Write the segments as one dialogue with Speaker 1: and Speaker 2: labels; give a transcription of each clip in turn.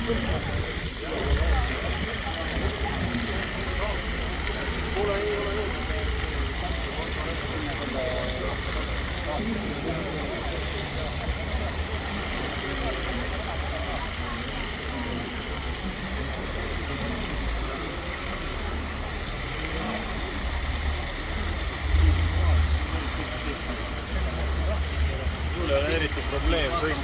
Speaker 1: Sulle on eriti probleem kõik.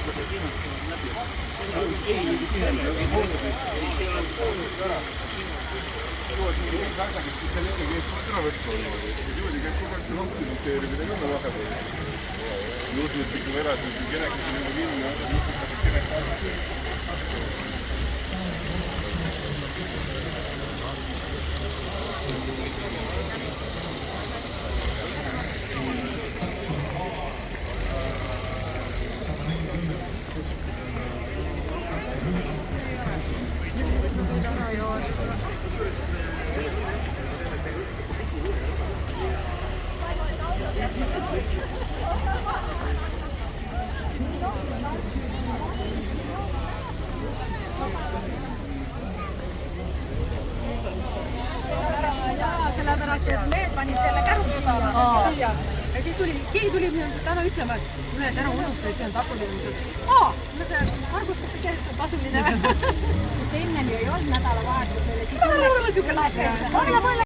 Speaker 2: Sellepärast, et mehed panid selle kärutama siia. Ja siis keegi tuli täna ütlema, et mõned ära unusta, et see on tasuline. Arvustatakse, et see on tasuline. Sest ennem ju ei olnud nädalavahetusele, siis oli niisugune lahe.